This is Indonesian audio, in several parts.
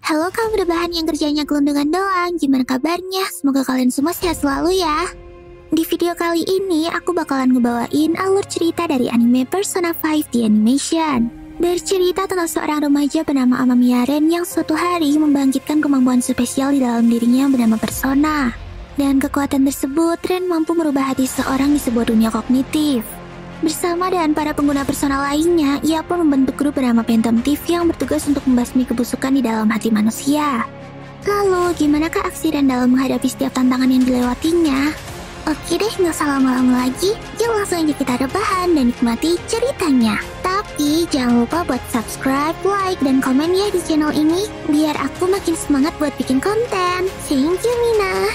Halo kamu rebahan yang kerjanya gelundungan doang, gimana kabarnya? Semoga kalian semua sehat selalu ya. Di video kali ini aku bakalan ngebawain alur cerita dari anime Persona 5 The Animation. Bercerita tentang seorang remaja bernama Amamiya Ren yang suatu hari membangkitkan kemampuan spesial di dalam dirinya yang bernama Persona. Dan kekuatan tersebut, Ren mampu merubah hati seseorang di sebuah dunia kognitif. Bersama dengan para pengguna persona lainnya, ia pun membentuk grup bernama Phantom Thief yang bertugas untuk membasmi kebusukan di dalam hati manusia. Lalu, gimanakah aksi Ren dalam menghadapi setiap tantangan yang dilewatinya? Oke deh, nggak usah lama-lama lagi, yuk langsung aja kita rebahan dan nikmati ceritanya. Tapi jangan lupa buat subscribe, like, dan komen ya di channel ini, biar aku makin semangat buat bikin konten. Thank you, Mina.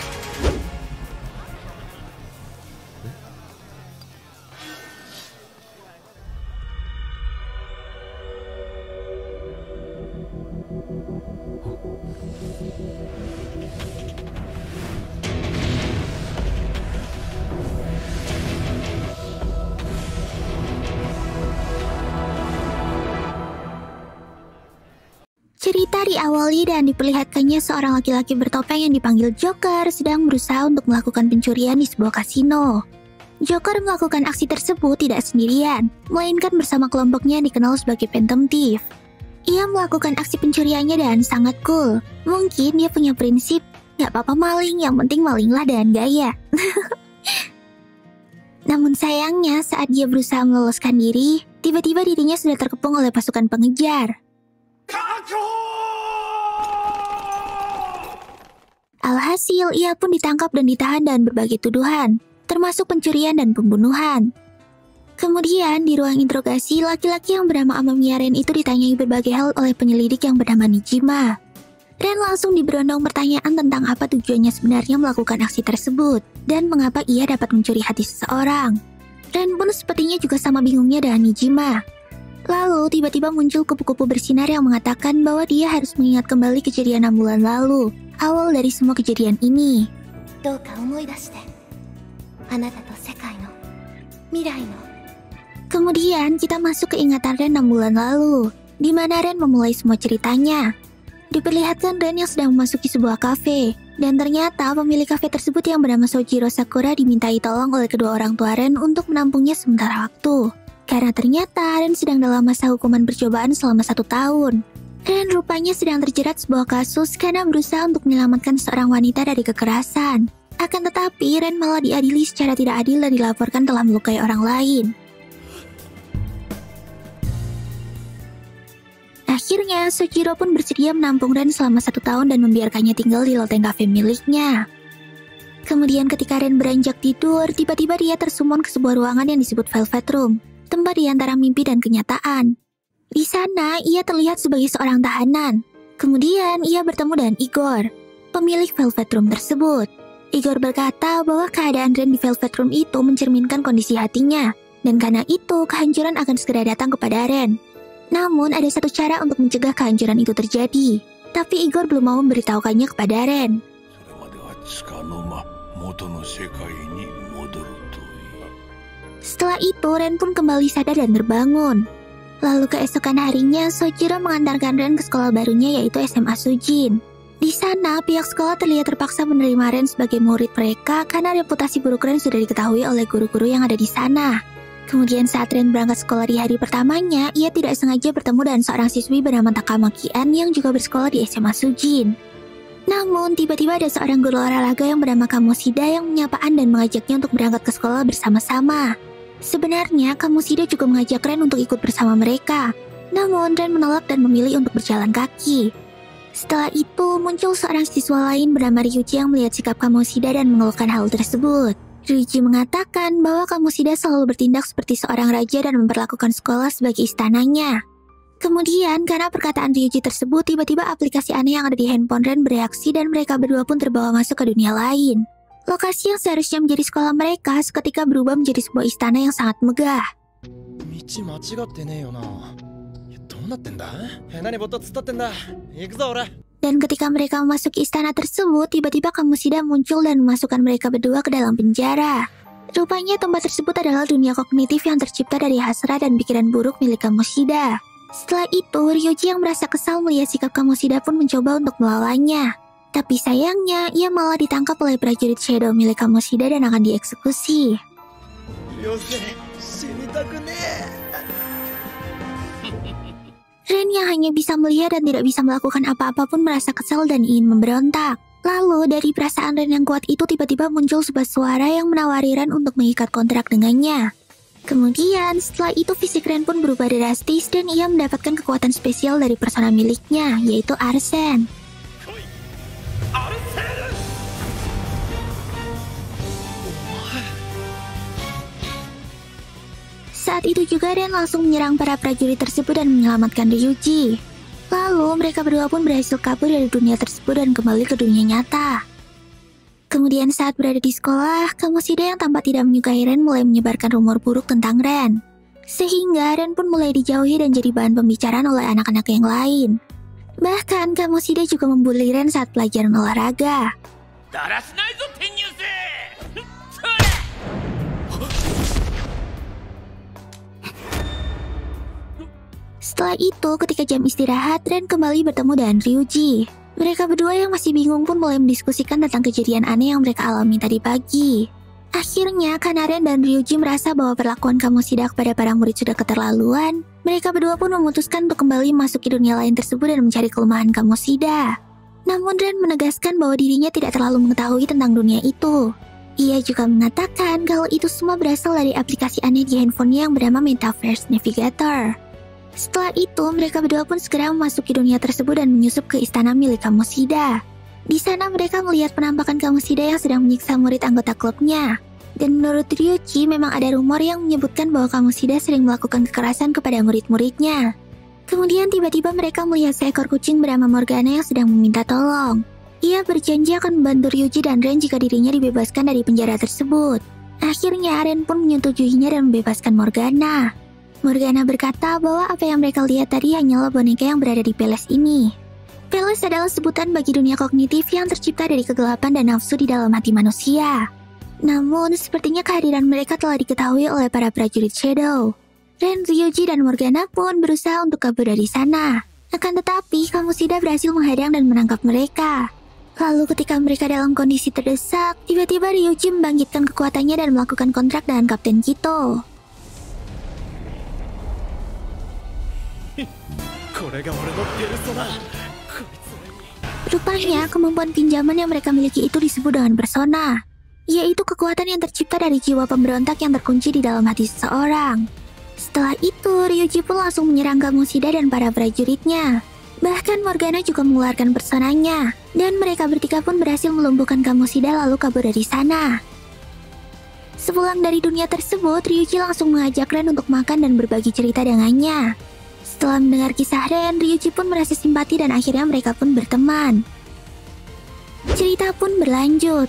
Cerita diawali dan diperlihatkannya seorang laki-laki bertopeng yang dipanggil Joker sedang berusaha untuk melakukan pencurian di sebuah kasino. Joker melakukan aksi tersebut tidak sendirian, melainkan bersama kelompoknya yang dikenal sebagai Phantom Thief. Ia melakukan aksi pencuriannya dan sangat cool. Mungkin dia punya prinsip, gak apa-apa maling, yang penting malinglah dengan gaya. Namun sayangnya saat dia berusaha meloloskan diri, tiba-tiba dirinya sudah terkepung oleh pasukan pengejar. Alhasil, ia pun ditangkap dan ditahan dengan berbagai tuduhan, termasuk pencurian dan pembunuhan. Kemudian, di ruang interogasi, laki-laki yang bernama Amamiya Ren itu ditanyai berbagai hal oleh penyelidik yang bernama Nijima. Ren langsung diberondong pertanyaan tentang apa tujuannya sebenarnya melakukan aksi tersebut, dan mengapa ia dapat mencuri hati seseorang. Ren pun sepertinya juga sama bingungnya dengan Nijima. Lalu, tiba-tiba muncul kupu-kupu bersinar yang mengatakan bahwa dia harus mengingat kembali kejadian 6 bulan lalu, awal dari semua kejadian ini. Kemudian, kita masuk ke ingatan Ren 6 bulan lalu, di mana Ren memulai semua ceritanya. Diperlihatkan Ren yang sedang memasuki sebuah kafe, dan ternyata pemilik kafe tersebut yang bernama Sojiro Sakura dimintai tolong oleh kedua orang tua Ren untuk menampungnya sementara waktu. Karena ternyata Ren sedang dalam masa hukuman percobaan selama 1 tahun. Ren rupanya sedang terjerat sebuah kasus karena berusaha untuk menyelamatkan seorang wanita dari kekerasan. Akan tetapi, Ren malah diadili secara tidak adil dan dilaporkan telah melukai orang lain. Akhirnya, Sojiro pun bersedia menampung Ren selama 1 tahun dan membiarkannya tinggal di loteng kafe miliknya. Kemudian ketika Ren beranjak tidur, tiba-tiba dia tersumon ke sebuah ruangan yang disebut Velvet Room, tempat di antara mimpi dan kenyataan. Di sana, ia terlihat sebagai seorang tahanan. Kemudian, ia bertemu dengan Igor, pemilik Velvet Room tersebut. Igor berkata bahwa keadaan Ren di Velvet Room itu mencerminkan kondisi hatinya, dan karena itu, kehancuran akan segera datang kepada Ren. Namun, ada satu cara untuk mencegah kehancuran itu terjadi, tapi Igor belum mau memberitahukannya kepada Ren. Setelah itu, Ren pun kembali sadar dan terbangun. Lalu keesokan harinya, Sojiro mengantarkan Ren ke sekolah barunya yaitu SMA Sujin. Di sana, pihak sekolah terlihat terpaksa menerima Ren sebagai murid mereka karena reputasi buruk Ren sudah diketahui oleh guru-guru yang ada di sana. Kemudian saat Ren berangkat sekolah di hari pertamanya, ia tidak sengaja bertemu dengan seorang siswi bernama Takamaki An yang juga bersekolah di SMA Sujin. Namun, tiba-tiba ada seorang guru olahraga yang bernama Kamoshida yang menyapa An dan mengajaknya untuk berangkat ke sekolah bersama-sama. Sebenarnya, Kamoshida juga mengajak Ren untuk ikut bersama mereka. Namun, Ren menolak dan memilih untuk berjalan kaki. Setelah itu, muncul seorang siswa lain bernama Ryuji yang melihat sikap Kamoshida dan mengeluhkan hal tersebut. Ryuji mengatakan bahwa Kamoshida selalu bertindak seperti seorang raja dan memperlakukan sekolah sebagai istananya. Kemudian, karena perkataan Ryuji tersebut, tiba-tiba aplikasi aneh yang ada di handphone Ren bereaksi dan mereka berdua pun terbawa masuk ke dunia lain. Lokasi yang seharusnya menjadi sekolah mereka seketika berubah menjadi sebuah istana yang sangat megah. Dan ketika mereka memasuki istana tersebut, tiba-tiba Kamoshida muncul dan memasukkan mereka berdua ke dalam penjara. Rupanya tempat tersebut adalah dunia kognitif yang tercipta dari hasrat dan pikiran buruk milik Kamoshida. Setelah itu, Ryuji yang merasa kesal melihat sikap Kamoshida pun mencoba untuk melawannya. Tapi sayangnya, ia malah ditangkap oleh prajurit Shadow milik Kamoshida dan akan dieksekusi. Ren yang hanya bisa melihat dan tidak bisa melakukan apa-apa pun merasa kesal dan ingin memberontak. Lalu dari perasaan Ren yang kuat itu tiba-tiba muncul sebuah suara yang menawari Ren untuk mengikat kontrak dengannya. Kemudian setelah itu fisik Ren pun berubah drastis dan ia mendapatkan kekuatan spesial dari persona miliknya, yaitu Arsene. Saat itu juga Ren langsung menyerang para prajurit tersebut dan menyelamatkan Ryuji. Lalu mereka berdua pun berhasil kabur dari dunia tersebut dan kembali ke dunia nyata. Kemudian saat berada di sekolah, Kamoshida yang tampak tidak menyukai Ren mulai menyebarkan rumor buruk tentang Ren. Sehingga Ren pun mulai dijauhi dan jadi bahan pembicaraan oleh anak-anak yang lain. Bahkan Kamoshida juga membuli Ren saat pelajaran olahraga. Setelah itu, ketika jam istirahat, Ren kembali bertemu dengan Ryuji. Mereka berdua yang masih bingung pun mulai mendiskusikan tentang kejadian aneh yang mereka alami tadi pagi. Akhirnya, karena Ren dan Ryuji merasa bahwa perlakuan Kamoshida kepada para murid sudah keterlaluan, mereka berdua pun memutuskan untuk kembali masuk ke dunia lain tersebut dan mencari kelemahan Kamoshida. Namun Ren menegaskan bahwa dirinya tidak terlalu mengetahui tentang dunia itu. Ia juga mengatakan kalau itu semua berasal dari aplikasi aneh di handphonenya yang bernama Metaverse Navigator. Setelah itu, mereka berdua pun segera memasuki dunia tersebut dan menyusup ke istana milik Kamoshida. Di sana mereka melihat penampakan Kamoshida yang sedang menyiksa murid anggota klubnya. Dan menurut Ryuji, memang ada rumor yang menyebutkan bahwa Kamoshida sering melakukan kekerasan kepada murid-muridnya. Kemudian tiba-tiba mereka melihat seekor kucing bernama Morgana yang sedang meminta tolong. Ia berjanji akan membantu Ryuji dan Ren jika dirinya dibebaskan dari penjara tersebut. Akhirnya Ren pun menyetujuinya dan membebaskan Morgana. Morgana berkata bahwa apa yang mereka lihat tadi hanyalah boneka yang berada di Peles ini. Peles adalah sebutan bagi dunia kognitif yang tercipta dari kegelapan dan nafsu di dalam hati manusia. Namun, sepertinya kehadiran mereka telah diketahui oleh para prajurit Shadow. Ren, Ryuji, dan Morgana pun berusaha untuk kabur dari sana. Akan tetapi, Kamoshida berhasil menghadang dan menangkap mereka. Lalu ketika mereka dalam kondisi terdesak, tiba-tiba Ryuji membangkitkan kekuatannya dan melakukan kontrak dengan Kapten Kito. Rupanya, kemampuan pinjaman yang mereka miliki itu disebut dengan persona, yaitu kekuatan yang tercipta dari jiwa pemberontak yang terkunci di dalam hati seseorang. Setelah itu, Ryuji pun langsung menyerang Kamoshida dan para prajuritnya. Bahkan Morgana juga mengeluarkan personanya, dan mereka bertiga pun berhasil melumpuhkan Kamoshida lalu kabur dari sana. Sepulang dari dunia tersebut, Ryuji langsung mengajak Ren untuk makan dan berbagi cerita dengannya. Setelah mendengar kisah Ren, Ryuji pun merasa simpati dan akhirnya mereka pun berteman. Cerita pun berlanjut.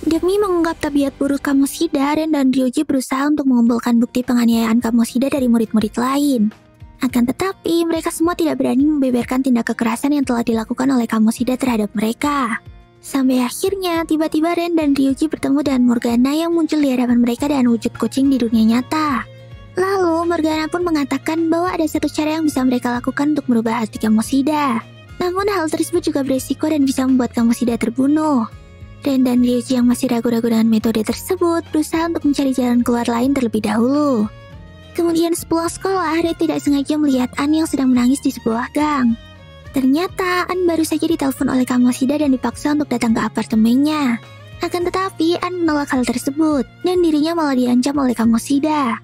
Demi mengungkap tabiat buruk Kamoshida, Ren dan Ryuji berusaha untuk mengumpulkan bukti penganiayaan Kamoshida dari murid-murid lain. Akan tetapi, mereka semua tidak berani membeberkan tindak kekerasan yang telah dilakukan oleh Kamoshida terhadap mereka. Sampai akhirnya, tiba-tiba Ren dan Ryuji bertemu dengan Morgana yang muncul di hadapan mereka dengan wujud kucing di dunia nyata. Lalu, Morgana pun mengatakan bahwa ada satu cara yang bisa mereka lakukan untuk merubah hati Kamoshida. Namun hal tersebut juga beresiko dan bisa membuat Kamoshida terbunuh. Ren dan Ryuji yang masih ragu-ragu dengan metode tersebut berusaha untuk mencari jalan keluar lain terlebih dahulu. Kemudian sepulang sekolah, Ren tidak sengaja melihat An yang sedang menangis di sebuah gang. Ternyata An baru saja ditelepon oleh Kamoshida dan dipaksa untuk datang ke apartemennya. Akan tetapi An menolak hal tersebut dan dirinya malah diancam oleh Kamoshida.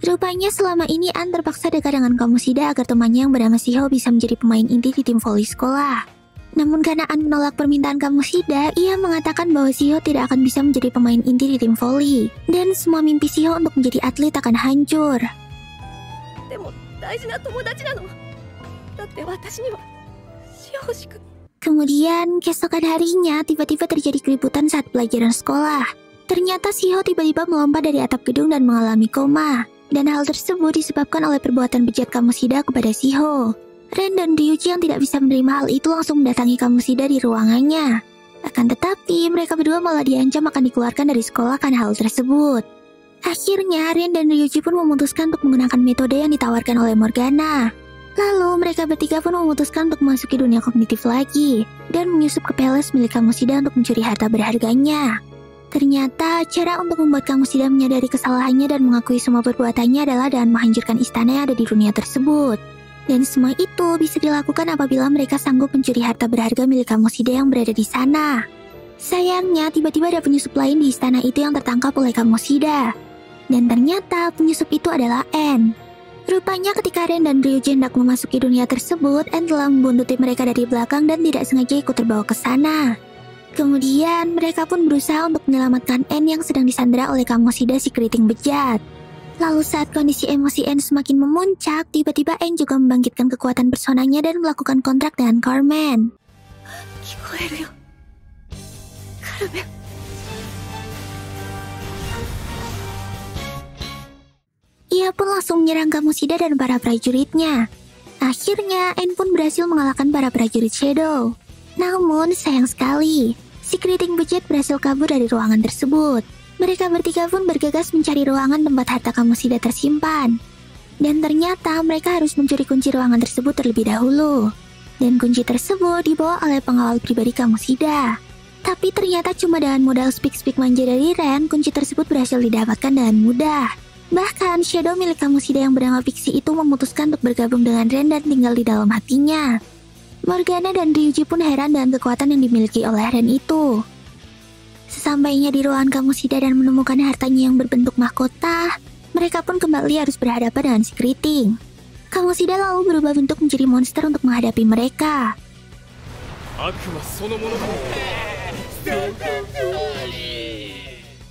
Rupanya selama ini An terpaksa dekat dengan Kamoshida agar temannya yang bernama Shiho bisa menjadi pemain inti di tim voli sekolah. Namun karena An menolak permintaan Kamoshida, ia mengatakan bahwa Shiho tidak akan bisa menjadi pemain inti di tim voli. Dan semua mimpi Shiho untuk menjadi atlet akan hancur. Kemudian, keesokan harinya tiba-tiba terjadi keributan saat pelajaran sekolah. Ternyata Shiho tiba-tiba melompat dari atap gedung dan mengalami koma. Dan hal tersebut disebabkan oleh perbuatan bejat Kamoshida kepada Shiho. Ren dan Ryuji yang tidak bisa menerima hal itu langsung mendatangi Kamoshida di ruangannya. Akan tetapi, mereka berdua malah diancam akan dikeluarkan dari sekolah karena hal tersebut. Akhirnya, Ren dan Ryuji pun memutuskan untuk menggunakan metode yang ditawarkan oleh Morgana. Lalu mereka bertiga pun memutuskan untuk memasuki dunia kognitif lagi dan menyusup ke palace milik Kamoshida untuk mencuri harta berharganya. Ternyata cara untuk membuat Kamoshida menyadari kesalahannya dan mengakui semua perbuatannya adalah dengan menghancurkan istana yang ada di dunia tersebut. Dan semua itu bisa dilakukan apabila mereka sanggup mencuri harta berharga milik Kamoshida yang berada di sana. Sayangnya tiba-tiba ada penyusup lain di istana itu yang tertangkap oleh Kamoshida. Dan ternyata penyusup itu adalah N. Rupanya ketika Ren dan Ryuji hendak memasuki dunia tersebut, N telah membuntuti mereka dari belakang dan tidak sengaja ikut terbawa ke sana. Kemudian mereka pun berusaha untuk menyelamatkan N yang sedang disandera oleh Kamoshida si keriting bejat. Lalu saat kondisi emosi N semakin memuncak, tiba-tiba N juga membangkitkan kekuatan personanya dan melakukan kontrak dengan Carmen. Carmen. Ia pun langsung menyerang Kamoshida dan para prajuritnya. Akhirnya, N pun berhasil mengalahkan para prajurit Shadow. Namun, sayang sekali, si keriting bejat berhasil kabur dari ruangan tersebut. Mereka bertiga pun bergegas mencari ruangan tempat harta Kamoshida tersimpan. Dan ternyata mereka harus mencuri kunci ruangan tersebut terlebih dahulu. Dan kunci tersebut dibawa oleh pengawal pribadi Kamoshida. Tapi ternyata cuma dengan modal speak-speak manja dari Ren, kunci tersebut berhasil didapatkan dengan mudah. Bahkan, Shadow milik Kamoshida yang bernama Pixie itu memutuskan untuk bergabung dengan Ren dan tinggal di dalam hatinya. Morgana dan Ryuji pun heran dengan kekuatan yang dimiliki oleh Ren itu. Sesampainya di ruangan Kamoshida dan menemukan hartanya yang berbentuk mahkota, mereka pun kembali harus berhadapan dengan si keriting. Kamoshida lalu berubah bentuk menjadi monster untuk menghadapi mereka.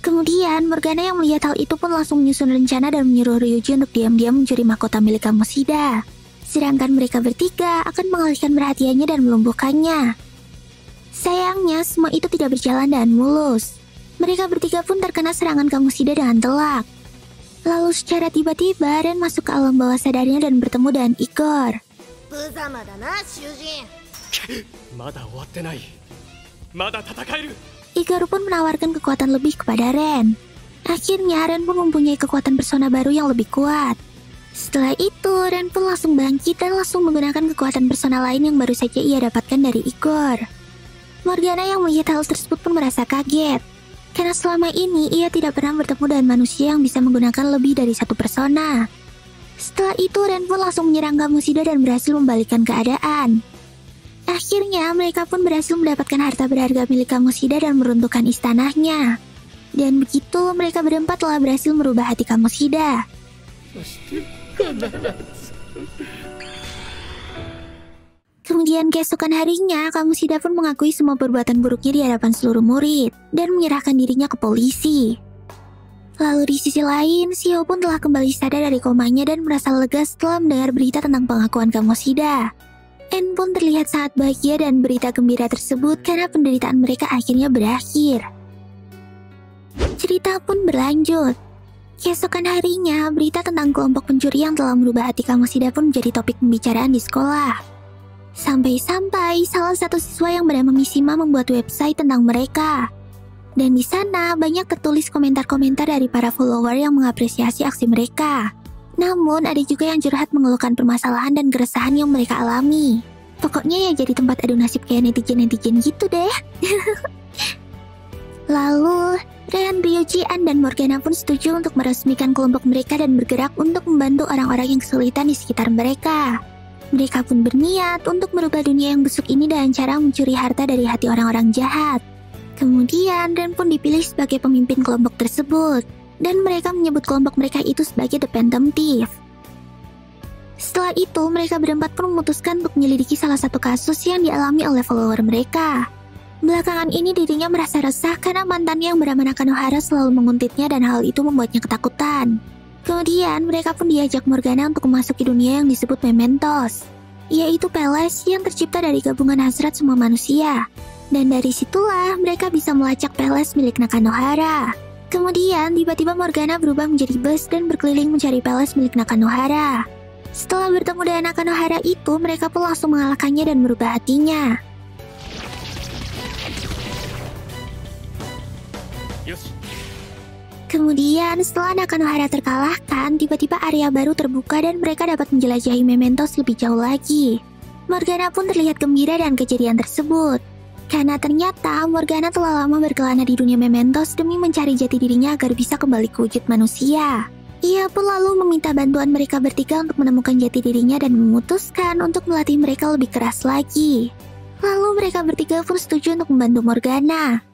Kemudian, Morgana yang melihat hal itu pun langsung menyusun rencana dan menyuruh Ryuji untuk diam-diam mencuri mahkota milik Kamoshida. Sedangkan mereka bertiga akan mengalihkan perhatiannya dan melumpuhkannya. Sayangnya, semua itu tidak berjalan dengan mulus. Mereka bertiga pun terkena serangan Kamoshida dengan telak. Lalu secara tiba-tiba, Ren masuk ke alam bawah sadarnya dan bertemu dengan Igor. Igor pun menawarkan kekuatan lebih kepada Ren. Akhirnya, Ren pun mempunyai kekuatan persona baru yang lebih kuat. Setelah itu, Ren pun langsung bangkit dan langsung menggunakan kekuatan persona lain yang baru saja ia dapatkan dari Igor. Morgana yang melihat hal tersebut pun merasa kaget. Karena selama ini, ia tidak pernah bertemu dengan manusia yang bisa menggunakan lebih dari satu persona. Setelah itu, Ren pun langsung menyerang Kamoshida dan berhasil membalikkan keadaan. Akhirnya, mereka pun berhasil mendapatkan harta berharga milik Kamoshida dan meruntuhkan istananya. Dan begitu, mereka berempat telah berhasil merubah hati Kamoshida. Kemudian keesokan harinya, Kamoshida pun mengakui semua perbuatan buruknya di hadapan seluruh murid dan menyerahkan dirinya ke polisi. Lalu di sisi lain, Shio pun telah kembali sadar dari komanya dan merasa lega setelah mendengar berita tentang pengakuan Kamoshida. N pun terlihat sangat bahagia dan berita gembira tersebut karena penderitaan mereka akhirnya berakhir. Cerita pun berlanjut. Keesokan harinya, berita tentang kelompok pencuri yang telah merubah hati Kamoshida pun menjadi topik pembicaraan di sekolah. Sampai-sampai salah satu siswa yang bernama Mishima membuat website tentang mereka. Dan di sana banyak tertulis komentar-komentar dari para follower yang mengapresiasi aksi mereka. Namun ada juga yang curhat mengeluhkan permasalahan dan keresahan yang mereka alami. Pokoknya ya jadi tempat adu nasib kayak netizen-netizen gitu deh. Lalu, Ren, Ryuji, An, dan Morgana pun setuju untuk meresmikan kelompok mereka dan bergerak untuk membantu orang-orang yang kesulitan di sekitar mereka. Mereka pun berniat untuk merubah dunia yang busuk ini dengan cara mencuri harta dari hati orang-orang jahat. Kemudian, Ren pun dipilih sebagai pemimpin kelompok tersebut. Dan mereka menyebut kelompok mereka itu sebagai The Phantom Thief. Setelah itu, mereka berempat pun memutuskan untuk menyelidiki salah satu kasus yang dialami oleh follower mereka. Belakangan ini dirinya merasa resah karena mantannya yang bernama Nakanohara selalu menguntitnya dan hal itu membuatnya ketakutan. Kemudian, mereka pun diajak Morgana untuk memasuki dunia yang disebut Mementos, yaitu palace yang tercipta dari gabungan hasrat semua manusia. Dan dari situlah mereka bisa melacak palace milik Nakanohara. Kemudian, tiba-tiba Morgana berubah menjadi bus dan berkeliling mencari palace milik Nakanohara. Setelah bertemu dengan Nakanohara itu, mereka pun langsung mengalahkannya dan merubah hatinya. Kemudian setelah Nakanohara terkalahkan, tiba-tiba area baru terbuka dan mereka dapat menjelajahi Mementos lebih jauh lagi. Morgana pun terlihat gembira dengan kejadian tersebut. Karena ternyata Morgana telah lama berkelana di dunia Mementos demi mencari jati dirinya agar bisa kembali ke wujud manusia. Ia pun lalu meminta bantuan mereka bertiga untuk menemukan jati dirinya dan memutuskan untuk melatih mereka lebih keras lagi. Lalu mereka bertiga pun setuju untuk membantu Morgana.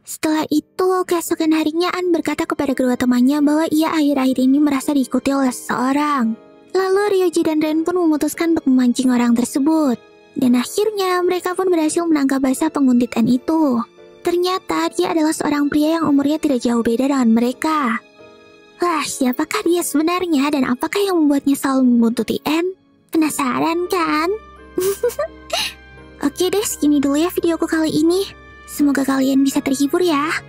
Setelah itu, keesokan harinya An berkata kepada kedua temannya bahwa ia akhir-akhir ini merasa diikuti oleh seseorang. Lalu Ryoji dan Ren pun memutuskan untuk memancing orang tersebut. Dan akhirnya mereka pun berhasil menangkap basah penguntit N itu. Ternyata dia adalah seorang pria yang umurnya tidak jauh beda dengan mereka. Wah, siapakah dia sebenarnya dan apakah yang membuatnya selalu membuntuti N? Penasaran kan? Oke deh, segini dulu ya videoku kali ini. Semoga kalian bisa terhibur ya.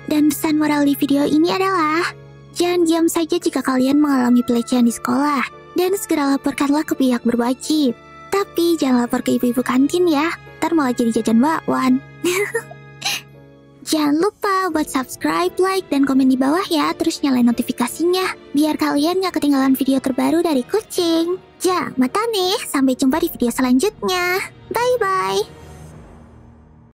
Dan pesan moral di video ini adalah, jangan diam saja jika kalian mengalami pelecehan di sekolah, dan segera laporkanlah ke pihak berwajib. Tapi jangan lapor ke ibu-ibu kantin ya, ntar malah jadi jajan bakwan. Jangan lupa buat subscribe, like, dan komen di bawah ya, terus nyalain notifikasinya, biar kalian gak ketinggalan video terbaru dari kucing. Ja, mata nih, sampai jumpa di video selanjutnya. Bye-bye.